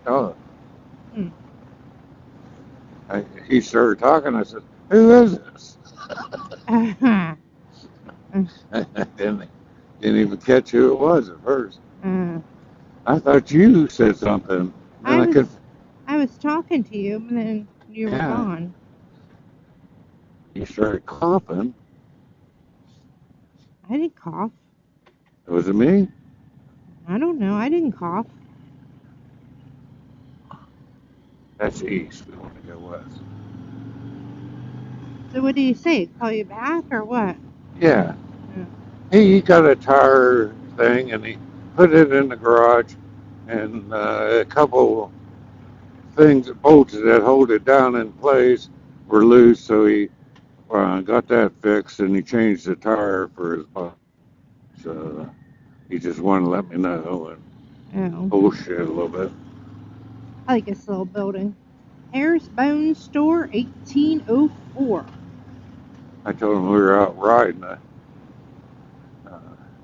Oh, Hmm. he started talking. I said, "Who is this?" didn't even catch who it was at first. I thought you said something. Then I was talking to you, and then you were Yeah. gone. You started coughing. I didn't cough. Was it me? I don't know. I didn't cough. That's east. We want to go west. So what do you say? Call you back or what? Yeah. Yeah. He got a tire thing and he put it in the garage, and a couple things, bolts that hold it down in place, were loose. So he got that fixed and he changed the tire for his bike. So he just wanted to let me know and Oh, bullshit a little bit. I like this little building. Harris Bone Store, 1804. I told him we were out riding.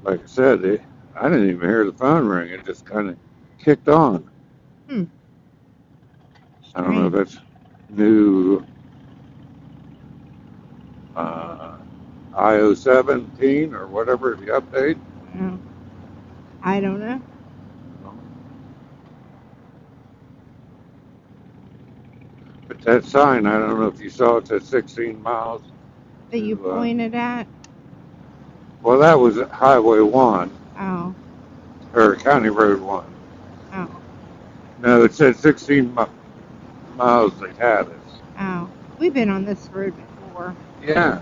Like I said, I didn't even hear the phone ring. It just kind of kicked on. I don't know if Strange. that's new uh, iOS 17 or whatever the update. Oh, I don't know. But that sign, I don't know if you saw it, said 16 miles. That you pointed at? Well, that was Highway 1, Oh, or County Road 1. oh, No, it said 16 miles they had us. oh. We've been on this road before. Yeah.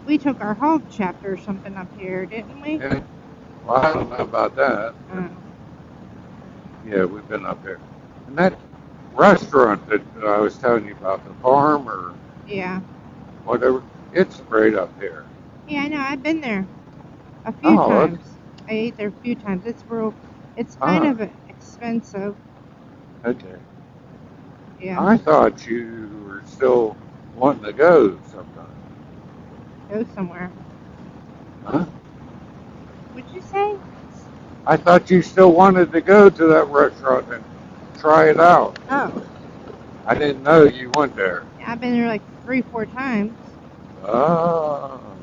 We took our hog chapter or something up here, didn't we? Yeah. Well, I don't know about that. Oh. Yeah, we've been up here. And that restaurant that I was telling you about, the farm or Yeah. whatever, it's right up here. Yeah, I know. I've been there a few times. I ate there a few times. It's kind of expensive. Okay. Yeah. I thought you were still wanting to go sometime. Go somewhere. Huh? What'd you say? I thought you still wanted to go to that restaurant and try it out. Oh. I didn't know you went there. Yeah, I've been there like 3-4 times. Oh,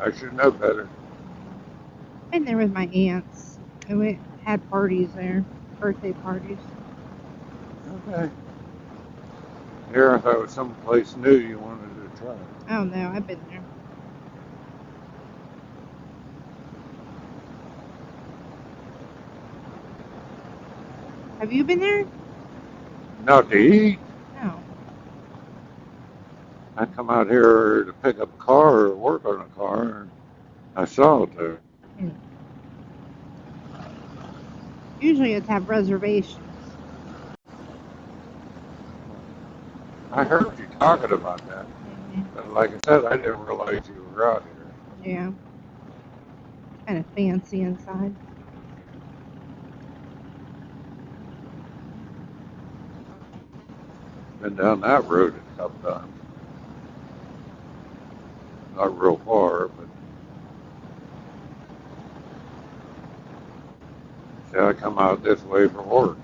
I should know better. Been there with my aunts. And we had parties there. Birthday parties. Okay. Here I thought it was someplace new you wanted to try. Oh no, I've been there. Have you been there? Not to eat. No. I come out here to pick up a car or work on a car, and I saw it there. Usually it's have reservations. I heard you talking about that. But like I said, I didn't realize you were out here. Yeah. Kind of fancy inside. Been down that road a couple times. Not real far, but see, I come out this way for work.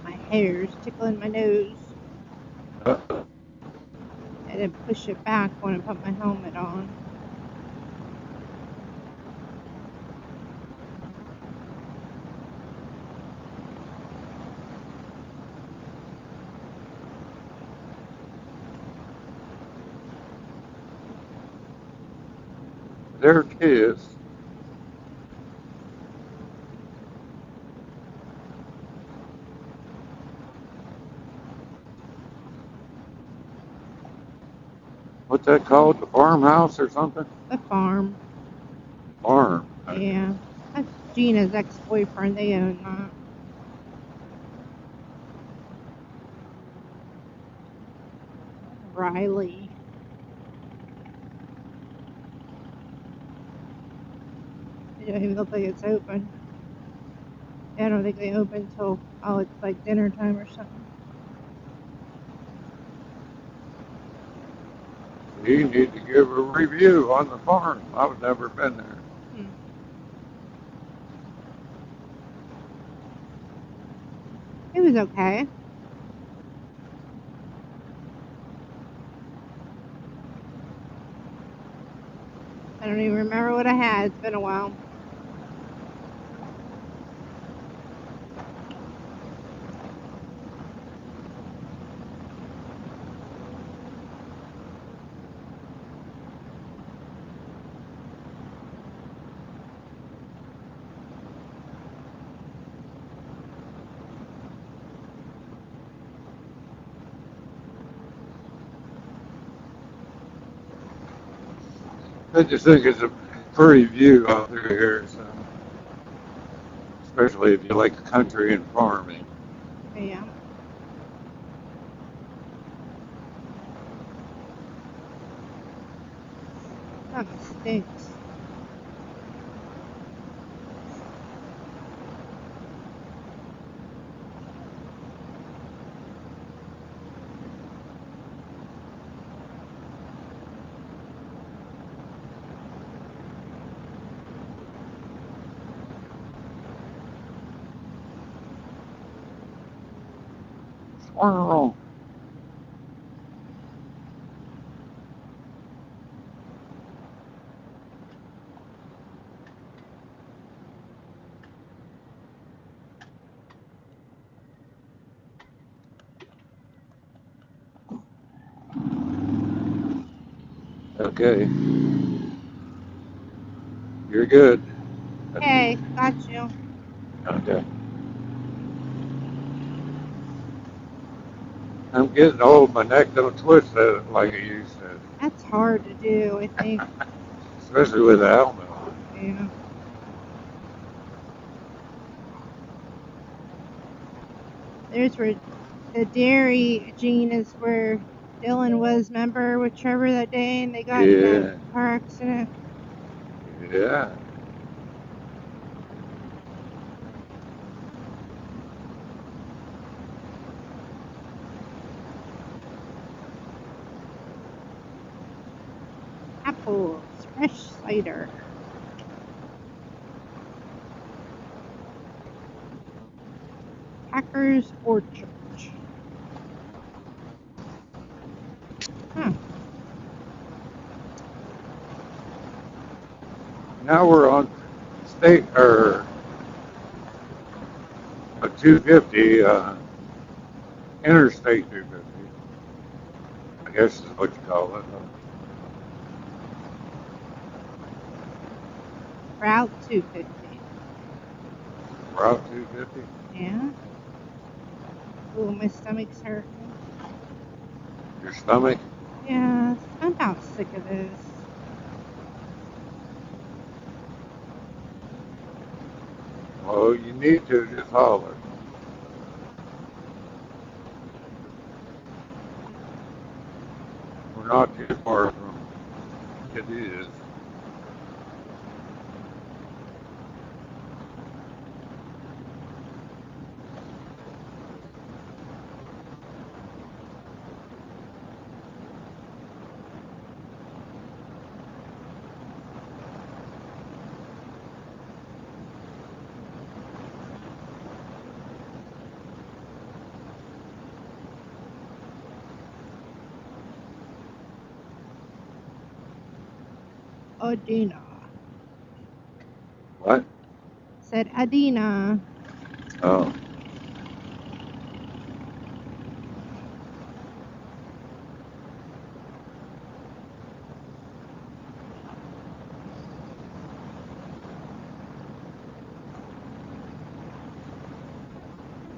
My hair's tickling my nose. Uh-oh. I didn't push it back when I put my helmet on. There it is. What's that called? The farmhouse or something? The farm. Farm. Yeah. That's Gina's ex-boyfriend. They own that. Riley. It doesn't even look like it's open. I don't think they open till, it's like dinner time or something. You need to give a review on the farm. I've never been there. It was okay. I don't even remember what I had. It's been a while. I just think it's a pretty view out through here, so, especially if you like country and farming. Yeah. That stinks. Squirrel. Okay. You're good. Okay, got you. Okay. I'm getting old. My neck don't twist like it used to. That's hard to do, I think. Especially with a helmet on. Yeah. There's where the dairy, Gene, is where Dylan was, remember, with Trevor that day, and they got in that car accident. Yeah. Apples, fresh cider. Packers Orchard. Huh. Now we're on state or a 250, interstate 250. I guess is what you call it. Route 250. Route 250. Yeah. Ooh, my stomach's hurting. Your stomach. Yeah, I'm about sick of this. Well, you need to just holler. We're not too far from Cadiz. Adina. What? Said Adina. Oh.